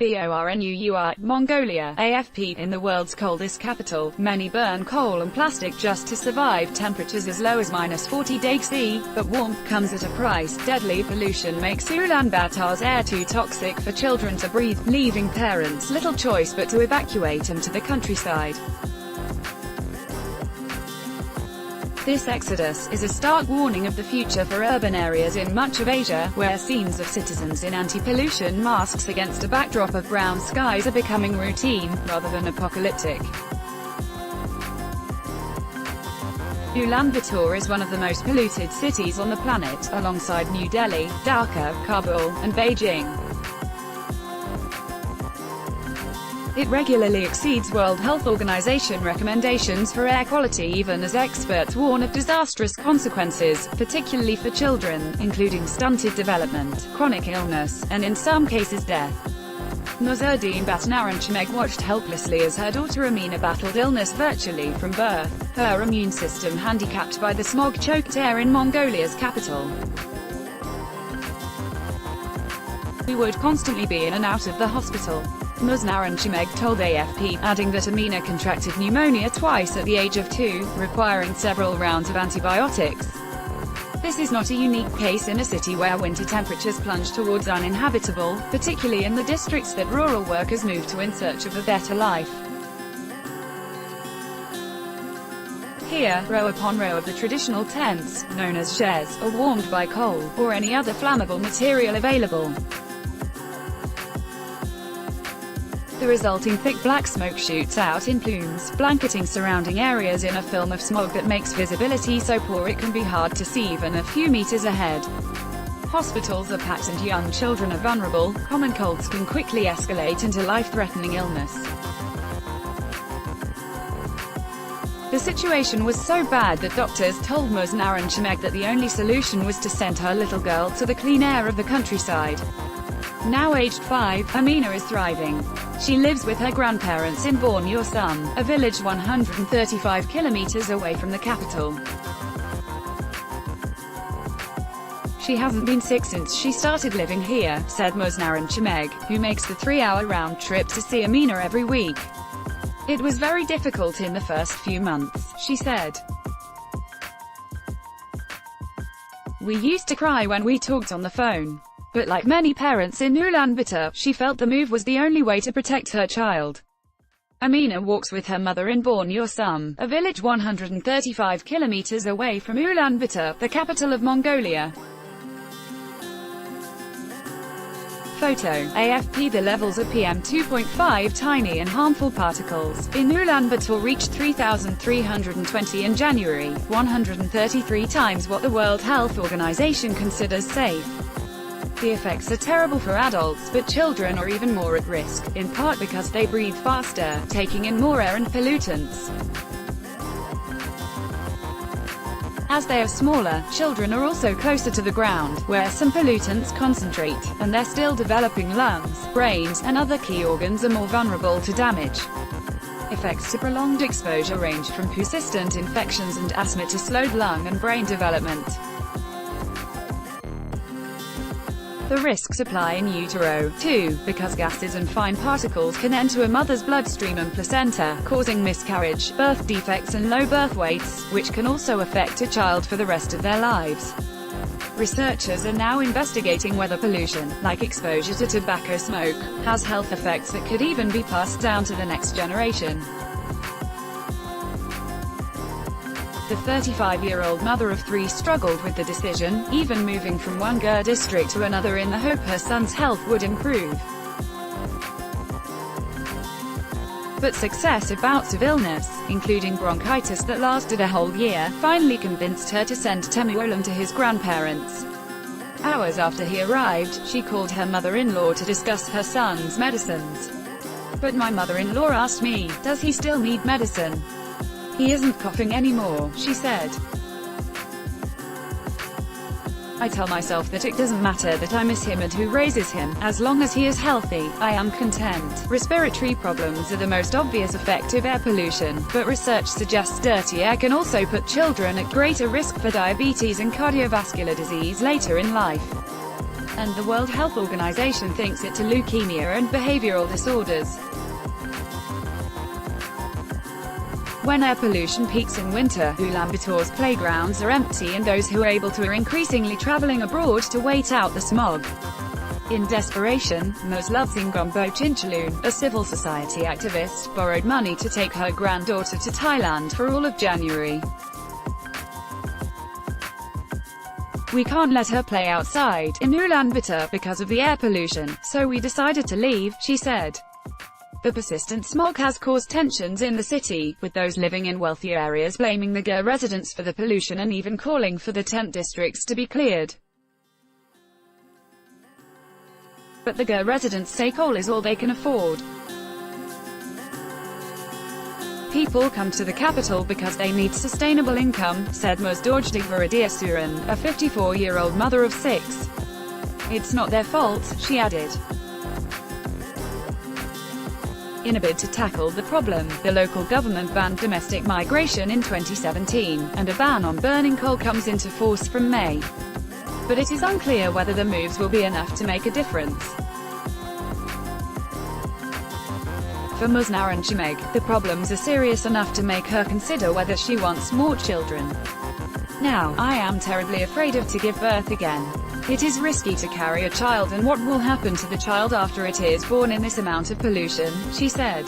BORNUUR, Mongolia, AFP. In the world's coldest capital, many burn coal and plastic just to survive temperatures as low as -40°C, but warmth comes at a price. Deadly pollution makes Ulaanbaatar's air too toxic for children to breathe, leaving parents little choice but to evacuate them to the countryside. This exodus is a stark warning of the future for urban areas in much of Asia, where scenes of citizens in anti-pollution masks against a backdrop of brown skies are becoming routine, rather than apocalyptic. Ulaanbataar is one of the most polluted cities on the planet, alongside New Delhi, Dhaka, Kabul, and Beijing. It regularly exceeds World Health Organization recommendations for air quality, even as experts warn of disastrous consequences, particularly for children, including stunted development, chronic illness, and in some cases death. Ulaanbataar watched helplessly as her daughter Amina battled illness virtually from birth, her immune system handicapped by the smog-choked air in Mongolia's capital. We would constantly be in and out of the hospital, Ulaanbataar told AFP, adding that Amina contracted pneumonia twice at the age of 2, requiring several rounds of antibiotics. This is not a unique case in a city where winter temperatures plunge towards uninhabitable, particularly in the districts that rural workers move to in search of a better life. Here, row upon row of the traditional tents, known as sheds, are warmed by coal, or any other flammable material available. The resulting thick black smoke shoots out in plumes, blanketing surrounding areas in a film of smog that makes visibility so poor it can be hard to see even a few meters ahead. Hospitals are packed and young children are vulnerable. Common colds can quickly escalate into life-threatening illness. The situation was so bad that doctors told Ulaanbataar that the only solution was to send her little girl to the clean air of the countryside. Now aged 5, Amina is thriving. She lives with her grandparents in BORNUUR, a village 135 kilometers away from the capital. She hasn't been sick since she started living here, said Ulaanbataar, who makes the 3-hour round trip to see Amina every week. It was very difficult in the first few months, she said. We used to cry when we talked on the phone. But like many parents in Ulaanbataar, she felt the move was the only way to protect her child. Amina walks with her mother in BORNUUR, a village 135 kilometers away from Ulaanbataar, the capital of Mongolia. Photo, AFP. The levels of PM2.5 tiny and harmful particles in Ulaanbataar reached 3,320 in January, 133 times what the World Health Organization considers safe. The effects are terrible for adults, but children are even more at risk, in part because they breathe faster, taking in more air and pollutants. As they are smaller, children are also closer to the ground, where some pollutants concentrate, and they're still developing lungs, brains, and other key organs are more vulnerable to damage. Effects to prolonged exposure range from persistent infections and asthma to slowed lung and brain development. The risks apply in utero, too, because gases and fine particles can enter a mother's bloodstream and placenta, causing miscarriage, birth defects and low birth weights, which can also affect a child for the rest of their lives. Researchers are now investigating whether pollution, like exposure to tobacco smoke, has health effects that could even be passed down to the next generation. The 35-year-old mother of 3 struggled with the decision, even moving from one district to another in the hope her son's health would improve. But successive bouts of illness, including bronchitis that lasted a whole year, finally convinced her to send Temuolam to his grandparents. Hours after he arrived, she called her mother-in-law to discuss her son's medicines. But my mother-in-law asked me, does he still need medicine? He isn't coughing anymore, she said. I tell myself that it doesn't matter that I miss him and who raises him, as long as he is healthy, I am content. Respiratory problems are the most obvious effect of air pollution, but research suggests dirty air can also put children at greater risk for diabetes and cardiovascular disease later in life. and the World Health Organization thinks it to leukemia and behavioral disorders. When air pollution peaks in winter, Ulaanbaatar's playgrounds are empty and those who are able to are increasingly traveling abroad to wait out the smog. In desperation, Muslutsingombo Chinchaloon, a civil society activist, borrowed money to take her granddaughter to Thailand for all of January. "We can't let her play outside in Ulaanbaatar because of the air pollution, so we decided to leave," she said. The persistent smog has caused tensions in the city, with those living in wealthier areas blaming the GER residents for the pollution and even calling for the tent districts to be cleared. But the GER residents say coal is all they can afford. "People come to the capital because they need sustainable income," said Musdorjdig Viradiyasuran, a 54-year-old mother of 6. "It's not their fault," she added. In a bid to tackle the problem, the local government banned domestic migration in 2017, and a ban on burning coal comes into force from May. But it is unclear whether the moves will be enough to make a difference. For Musnaran Shimeg, the problems are serious enough to make her consider whether she wants more children. "Now, I am terribly afraid of to give birth again. It is risky to carry a child and what will happen to the child after it is born in this amount of pollution," she said.